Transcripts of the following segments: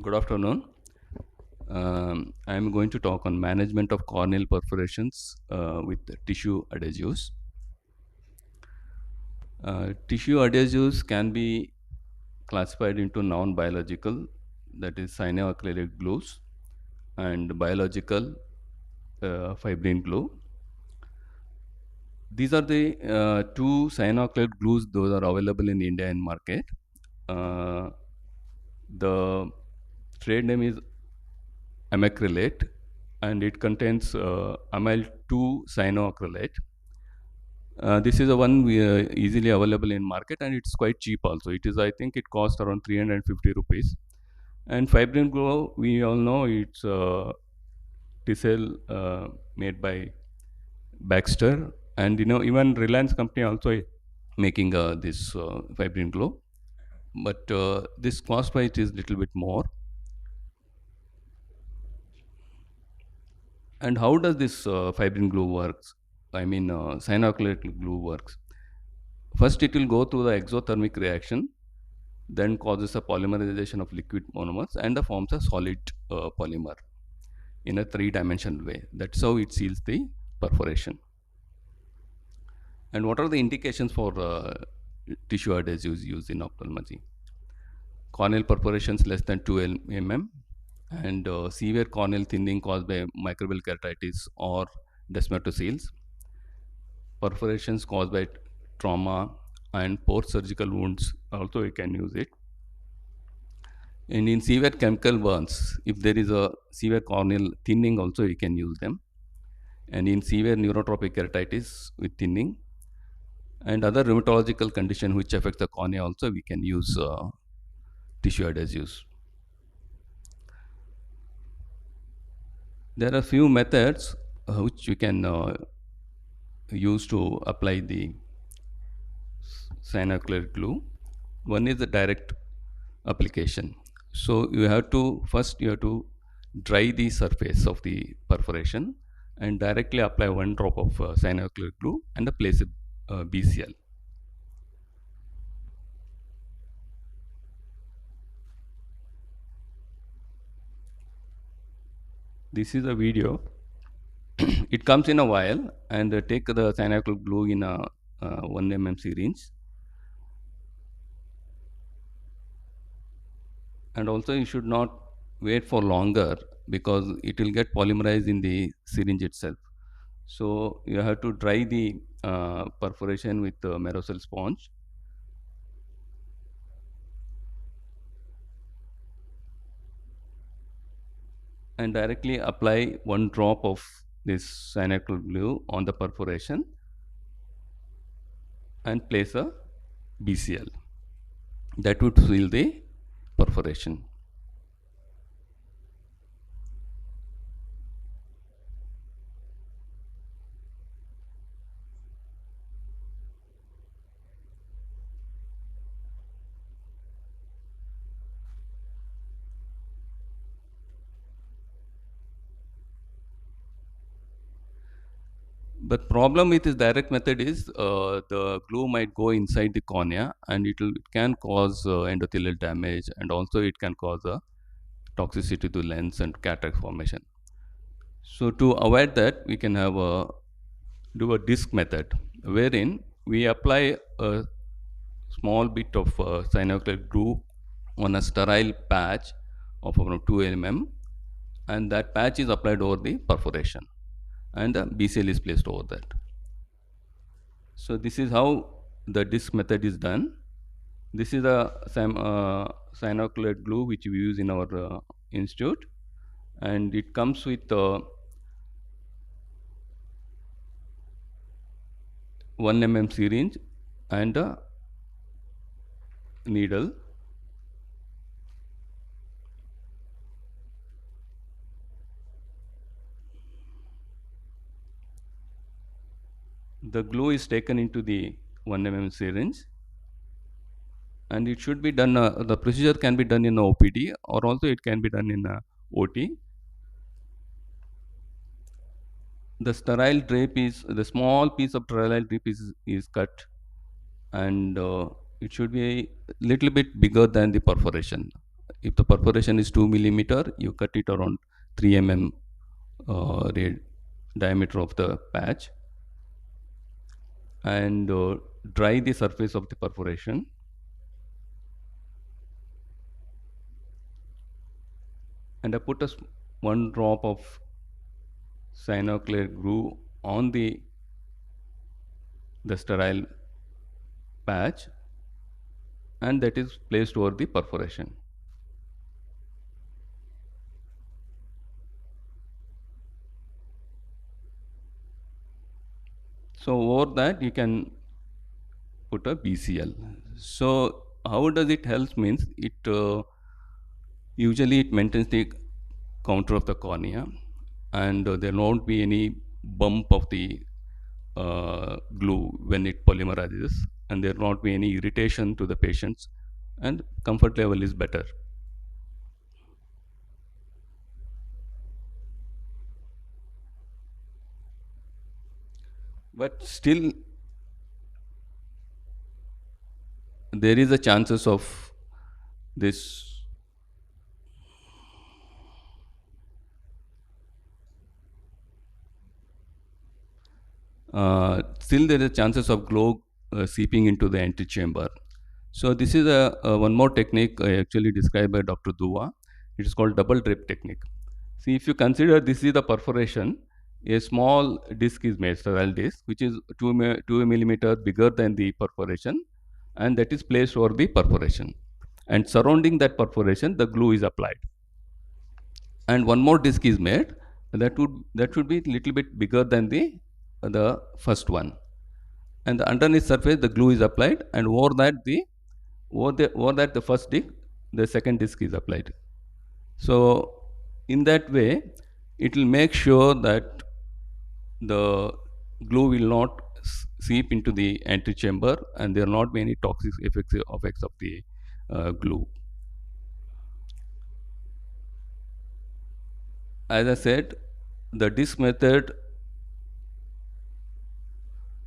Good afternoon. I am going to talk on management of corneal perforations with tissue adhesives. Tissue adhesives can be classified into non-biological, that is cyanoacrylate glues, and biological fibrin glue. These are the two cyanoacrylate glues; those are available in India and market. Uh, the trade name is amacrylate, and it contains amyl 2 cyanoacrylate. This is a one we easily available in market, and it's quite cheap also. It is, I think it costs around 350 rupees. And fibrin glow, we all know it's tissel made by Baxter, and even Reliance company also making this fibrin glow. But this cost wise is little bit more. And how does this fibrin glue works? I mean, cyanoacrylate glue works. First, it will go through the exothermic reaction, then causes a polymerization of liquid monomers and forms a solid polymer in a three-dimensional way. That's how it seals the perforation. And what are the indications for tissue adhesives used in ophthalmology? Corneal perforations less than 2 mm, and severe corneal thinning caused by microbial keratitis or desmatoseals, perforations caused by trauma and post surgical wounds, also you can use it. And in severe chemical burns, if there is a severe corneal thinning, also you can use them. And in severe neurotrophic keratitis with thinning and other rheumatological condition which affects the cornea, also we can use tissue adhesives. There are few methods which we can use to apply the cyanoacrylate glue. One is the direct application. So you have to dry the surface of the perforation and directly apply one drop of cyanoacrylate glue and place a BCL. This is a video. It comes in a vial, and take the cyanoacrylate glue in a 1 mm syringe. And also you should not wait for longer because it will get polymerized in the syringe itself. So you have to dry the perforation with the Merocell sponge. And directly apply one drop of this cyanoacrylate glue on the perforation and place a BCL. That would seal the perforation. But problem with this direct method is the glue might go inside the cornea, and it can cause endothelial damage, and also it can cause a toxicity to lens and cataract formation. So to avoid that, we can have do a disc method, wherein we apply a small bit of cyanoacrylate glue on a sterile patch of around 2 mm, and that patch is applied over the perforation, and the BCL is placed over that. So this is how the disc method is done. This is a cyanoacrylate glue which we use in our institute, and it comes with 1 mm syringe and a needle. The glue is taken into the 1 mm syringe, and it should be done, the procedure can be done in a OPD, or also it can be done in a OT. The sterile drape is, the small piece of sterile drape is cut, and it should be a little bit bigger than the perforation. If the perforation is 2 millimeter, you cut it around 3 mm diameter of the patch, and dry the surface of the perforation. And I put one drop of cyanoacrylate glue on the sterile patch, and that is placed over the perforation. So over that you can put a BCL. So how does it help means it usually it maintains the counter of the cornea, and there won't be any bump of the glue when it polymerizes, and there won't be any irritation to the patients, and comfort level is better. But still there is a chances of this still there is chances of glow seeping into the antechamber. So this is a one more technique actually described by Dr. Dua. It is called double drip technique. See, if you consider this is the perforation, a small disc is made, sterile disc, which is 2 millimeter bigger than the perforation, and that is placed over the perforation. And surrounding that perforation, the glue is applied. And one more disc is made that should be little bit bigger than the first one, and the underneath surface the glue is applied, and over that the first disc, the second disc is applied. So in that way it will make sure that the glue will not seep into the antechamber, and there will not be any toxic effects of the glue. As I said, the disc method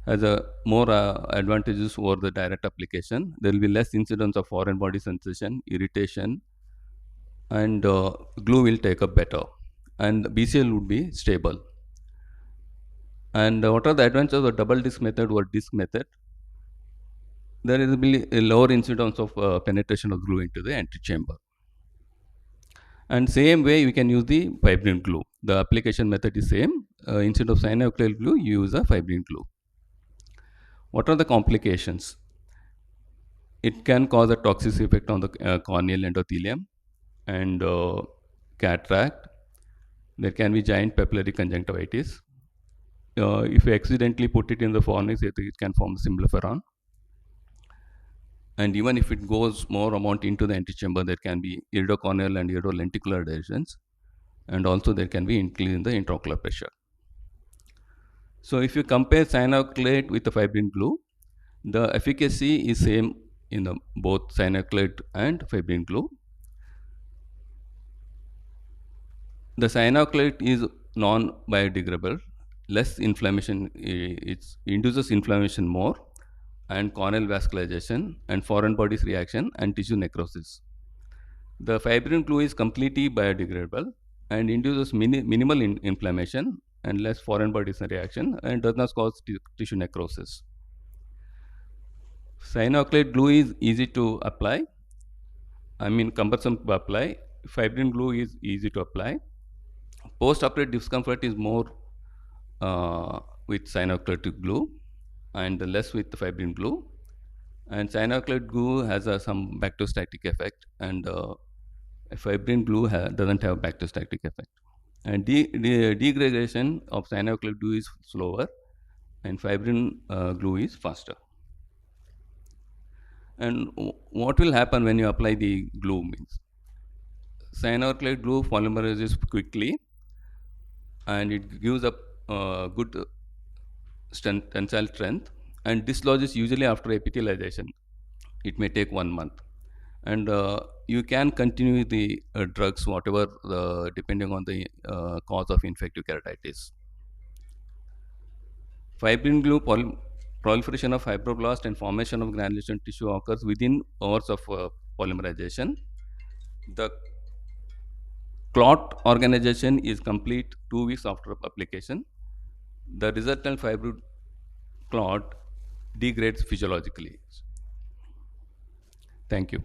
has a more advantages over the direct application. There will be less incidence of foreign body sensation, irritation, and glue will take up better, and BCL would be stable. And what are the advantages of the double disc method or disc method? There will be a lower incidence of penetration of glue into the antechamber. And same way you can use the fibrin glue. The application method is same. Instead of cyanoacrylate glue, you use a fibrin glue. What are the complications? It can cause a toxic effect on the corneal endothelium and cataract. There can be giant papillary conjunctivitis. If you accidentally put it in the fornix, it can form symblepharon. And even if it goes more amount into the antechamber, there can be iridocorneal and iridolenticular adhesions, and also there can be increase in the intraocular pressure. So if you compare cyanoacrylate with the fibrin glue, the efficacy is same in both cyanoacrylate and fibrin glue. The cyanoacrylate is non-biodegradable, less inflammation, it induces inflammation more, and corneal vascularization and foreign bodies reaction and tissue necrosis. The fibrin glue is completely biodegradable and induces minimal inflammation and less foreign bodies reaction, and does not cause tissue necrosis. Cyanoacrylate glue is easy to apply, cumbersome to apply. Fibrin glue is easy to apply. Post-operative discomfort is more with cyanoacrylate glue and less with the fibrin glue. And cyanoacrylate glue has some bacteriostatic effect, and fibrin glue doesn't have bacteriostatic effect. And degradation of cyanoacrylate glue is slower, and fibrin glue is faster. And what will happen when you apply the glue means, cyanoacrylate glue polymerizes quickly, and it gives a good tensile strength, and dislodges usually after epithelialization. It may take 1 month, and you can continue the drugs whatever depending on the cause of infective keratitis. Fibrin glue proliferation of fibroblast and formation of granulation tissue occurs within hours of polymerization, The clot organization is complete 2 weeks after application. The resultant fibroid clot degrades physiologically. Thank you.